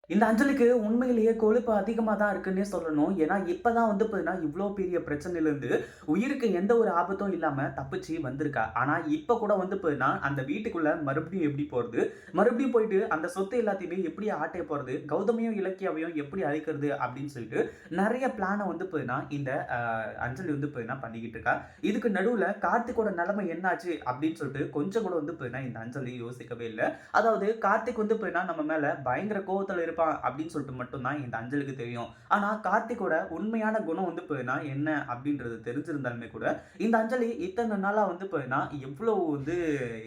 இந்த அஞ்சலிக்கு உண்மையிலேயே கொழுப்பு அதிகமா தான் இருக்குன்னே சொல்லணும். ஏன்னா, இப்ப தான் வந்து பார்த்தீங்கன்னா, இவ்ளோ பெரிய பிரச்சனையிலருந்து உயிருக்கு எந்த ஒரு ஆபத்தும் இல்லாம தப்பிச்சு வந்திருக்கா. ஆனா, இப்ப கூட வந்து பார்த்தீங்கன்னா, அந்த வீட்டுக்குள்ள மறுபடியும் எப்படி போறது? மறுபடியும் போயிட்டு அந்த சொத்து எல்லாத்தையுமே எப்படி ஆட்டைய போறது? கௌதமையும், இலக்கியாவையும் எப்படி அழிக்கிறது? அப்படின்னு சொல்லிட்டு நெறைய பிளான வந்து பார்த்தீங்கன்னா, இந்த அஞ்சலி வந்து பார்த்தீங்கன்னா பண்ணிக்கிட்டு இருக்கா. இதுக்கு நடுவுல கார்த்திக்கோட நிலைமை என்னாச்சு? அப்படின்னு சொல்லிட்டு கொஞ்சம் கூட வந்து பார்த்தீங்கன்னா, இந்த அஞ்சலி யோசிக்கவே இல்ல. அதாவது கார்த்திக் வந்து பார்த்தீங்கன்னா, நம்ம மேல பயங்கர கோவத்துல இருப்பான் அப்படின்னு சொல்லிட்டு மட்டும் தான் இந்த அஞ்சலுக்கு தெரியும். ஆனா கார்த்திக்கோட உண்மையான குணம் வந்து பார்த்தீங்கன்னா என்ன அப்படின்றது தெரிஞ்சிருந்தாலுமே கூட, இந்த அஞ்சலி இத்தன நாளா வந்து பார்த்தீங்கன்னா, எவ்வளவு வந்து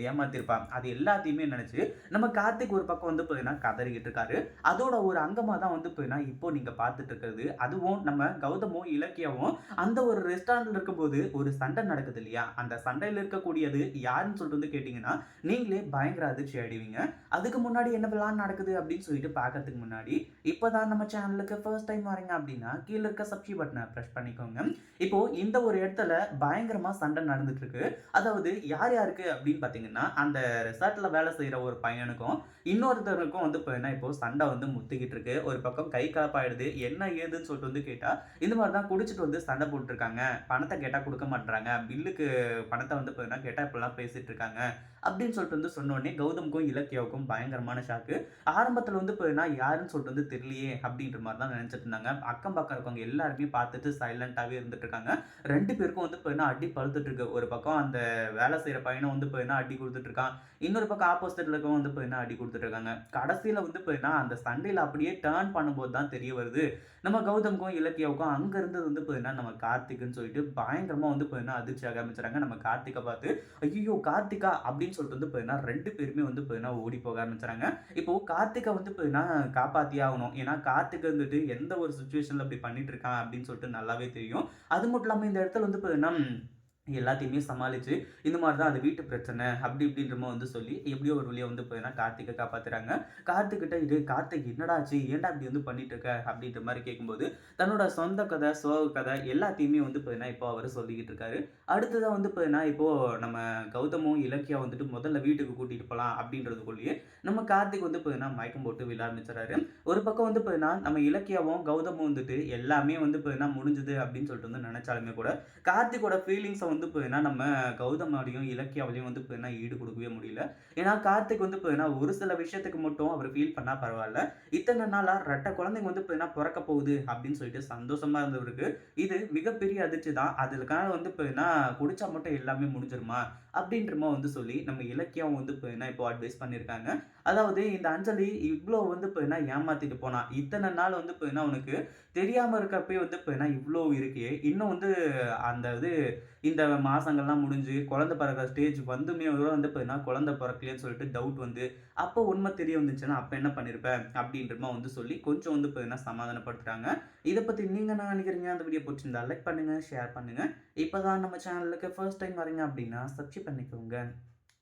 ஏமாத்திருப்பாங்க. அது எல்லாத்தையுமே நினைச்சு நம்ம கார்த்திக் ஒரு பக்கம் வந்து பார்த்தீங்கன்னா கதறிக்கிட்டு இருக்காரு. அதோட ஒரு அங்கமா தான் வந்து பார்த்தீங்கன்னா, இப்போ நீங்க பார்த்துட்டு இருக்கிறது. அதுவும் நம்ம கௌதமும், இலக்கியாவும் அந்த ஒரு ரெஸ்டாரண்ட்ல இருக்கும்போது ஒரு சண்டை நடக்குது இல்லையா? அந்த சண்டையில இருக்கக்கூடியது யாருன்னு சொல்லிட்டு வந்து கேட்டீங்கன்னா, நீங்களே பயங்கர அதிர்ச்சி ஆயிடுவீங்க. அதுக்கு முன்னாடி என்னவெல்லாம் நடக்குது அப்படின்னு சொல்லிட்டு பார்க்கறதுக்கு முன்னாடி, இப்பதான் நம்ம சேனலுக்கு ஃபர்ஸ்ட் டைம் வரீங்க அப்படின்னா, கீழ இருக்க சப்ஸ்கிரைப் பட்டன பிரஸ் பண்ணிக்கோங்க. இப்போ இந்த ஒரு இடத்துல பயங்கரமா சண்டை நடந்துட்டு இருக்கு. அதாவது யார் யாருக்கு அப்படின்னு பார்த்தீங்கன்னா, அந்த ரெசார்ட்ல வேலை செய்ற ஒரு பையனுக்கும், இன்னொருத்தருக்கும் வந்து பார்த்தீங்கன்னா, இப்போ சண்டை வந்து முத்திக்கிட்டு இருக்கு. ஒரு பக்கம் கை கலப்பாயிடுது. என்ன ஏதுன்னு சொல்லிட்டு வந்து கேட்டா, இந்த மாரி தான் குடிச்சிட்டு வந்து சண்டை போட்டுருக்காங்க. பணத்த கேட்டா குடுக்க மாட்றாங்க. பில்லுக்கு பணத்த வந்து பார்த்தீங்கன்னா, கேட்டா இப்படிலாம் பேசிட்டு இருக்காங்க. அப்படின்னு சொல்லிட்டு வந்து சொன்னோனே, கௌதம்க்கும், இலக்கியாவுக்கும் பயங்கரமான ஷாக்கு. ஆரம்பத்துல வந்து பார்த்தீங்கன்னா, யாருன்னு சொல்லிட்டு வந்து தெரியலையே அப்படின்ற மாரி தான் நெனச்சுட்டு இருந்தாங்க. அக்கம் பக்கம் இருக்கவங்க எல்லாருமே பார்த்துட்டு சைலன்ட்டாவே இருந்துட்டு இருக்காங்க. 2 பேருக்கும் வந்து பார்த்தீங்கன்னா, அடி பழுத்துட்டு இருக்கு. ஒரு பக்கம் அந்த வேலை செய்ற பையனும் வந்து பார்த்தீங்கன்னா, அடி குடுத்துட்டு இருக்கான். இன்னொரு பக்கம் ஆப்போசிட்ல இருக்கவங்க வந்து பார்த்தீங்கன்னா, அடி குடுத்துட்டு இருக்காங்க. கடைசியில வந்து பார்த்தீங்கன்னா, அந்த சண்டையில அப்படியே டர்ன் பண்ணும்போது தான் தெரிய வருது. நம்ம கௌதம்க்கும், இலக்கியாவுக்கும் அங்க இருந்தது வந்து பார்த்தீங்கன்னா, நம்ம கார்த்திக்ன்னு சொல்லிட்டு பயங்கரமா வந்து பார்த்தீங்கன்னா, அதிர்ச்சியாக ஆரம்பிச்சுறாங்க. நம்ம கார்த்திக்க பார்த்து, "ஐய்யய்யோ! கார்த்திகா!" அப்படின்னு சொல்லிட்டு வந்து பார்த்தீங்கன்னா, 2 பேருமே வந்து பார்த்தீங்கன்னா, ஓடி போக ஆரம்பிச்சுறாங்க. இப்போ கார்த்திக்க வந்து பார்த்தீங்கன்னா, காப்பாத்தியே ஆகணும். ஏன்னா, கார்த்திக் வந்துட்டு எந்த ஒரு சிச்சுவேஷன்ல இப்படி பண்ணிட்டு இருக்கான் அப்படின்னு சொல்லிட்டு நல்லாவே தெரியும். அது மட்டும் இல்லாம இந்த இடத்துல வந்து பார்த்தீங்கன்னா, எல்லாத்தையுமே சமாளிச்சு, இந்த மாரி தான் அது வீட்டு பிரச்சனை. அப்படி இப்படின்ற மாரி வந்து சொல்லி, எப்படியோ ஒரு வழியா வந்து பார்த்தீங்கன்னா, கார்த்திக்க காப்பாத்துறாங்க. கார்த்திக் கிட்ட, "டேய் கார்த்திக் என்னடா ஆச்சு? ஏன்டா இப்படி வந்து பண்ணிட்டு இருக்க?" அப்படின்ற மாரி கேட்கும்போது, தன்னோட சொந்த கதை, சோக கதை எல்லாத்தையுமே வந்து பார்த்தீங்கன்னா, இப்போ அவரு சொல்லிக்கிட்டு இருக்காரு. அடுத்ததா வந்து பார்த்தீங்கன்னா, இப்போ நம்ம கௌதமும், இலக்கியா வந்துட்டு முதல்ல வீட்டுக்கு கூட்டிட்டு போலாம் அப்படின்றதுக்குள்ளயே, நம்ம கார்த்திக் வந்து பார்த்தீங்கன்னா, மயக்கம் போட்டு விழ ஆரம்பிச்சுறாரு. ஒரு பக்கம் வந்து பார்த்தீங்கன்னா, நம்ம இலக்கியாவும், கௌதமும் வந்துட்டு எல்லாமே வந்து பார்த்தீங்கன்னா, முடிஞ்சுது அப்படின்னு சொல்லிட்டு வந்து நெனச்சாலுமே கூட, கார்த்திக்கோட ஃபீலிங்ஸ வந்து பார்த்தீங்கன்னா, நம்ம கௌதமாலயும், இலக்கியாவாலயும் வந்து பார்த்தீங்கன்னா, ஈடு குடுக்கவே முடியல. ஏன்னா, கார்த்திக் வந்து பார்த்தீங்கன்னா, ஒரு சில விஷயத்துக்கு மட்டும் அவரு ஃபீல் பண்ணா பரவால்ல. இத்தன நாளா 2 குழந்தைங்க வந்து பார்த்தீங்கன்னா, பொறக்க போகுது அப்படின்னு சொல்லிட்டு சந்தோஷமா இருந்தவருக்கு, இது மிகப்பெரிய அதிர்ச்சி தான். அதுக்காக வந்து பார்த்தீங்கன்னா, குடிச்சா மட்டும் எல்லாமே முடிஞ்சிருமா? அப்படின்ற மாரி வந்து சொல்லி, நம்ம இலக்கியாவும் வந்து பார்த்தீங்கன்னா, இப்போ அட்வைஸ் பண்ணியிருக்காங்க. அதாவது இந்த அஞ்சலி இவ்ளோ வந்து பார்த்தீங்கன்னா, ஏமாத்திட்டு போனா. இத்தன நாள் வந்து பார்த்தீங்கன்னா, உனக்கு தெரியாம இருக்கப்பயே வந்து பார்த்தீங்கன்னா, இவ்ளோ இருக்கே! இன்னும் வந்து அந்த இது இந்த மாசங்கள்லாம் முடிஞ்சு குழந்தை பிறக்கிற ஸ்டேஜ் வந்துமே கூட வந்து பார்த்தீங்கன்னா, குழந்தை பொறக்கலையேன்னு சொல்லிட்டு டவுட் வந்து, அப்போ உண்மை தெரிய வந்துச்சுன்னா, அப்ப என்ன பண்ணியிருப்ப? அப்படின்ற மாரி வந்து சொல்லி கொஞ்சம் வந்து பார்த்தீங்கன்னா, சமாதானப்படுத்துறாங்க. இத பத்தி நீங்க என்ன நினைக்கிறீங்க? அந்த வீடியோ புடிச்சிருந்தா லைக் பண்ணுங்க, ஷேர் பண்ணுங்க. இப்ப தான் நம்ம சேனலுக்கு ஃபர்ஸ்ட் டைம் வரீங்க அப்படின்னா, சப்ஸ்கிரைப் பண்ணிக்கோங்க.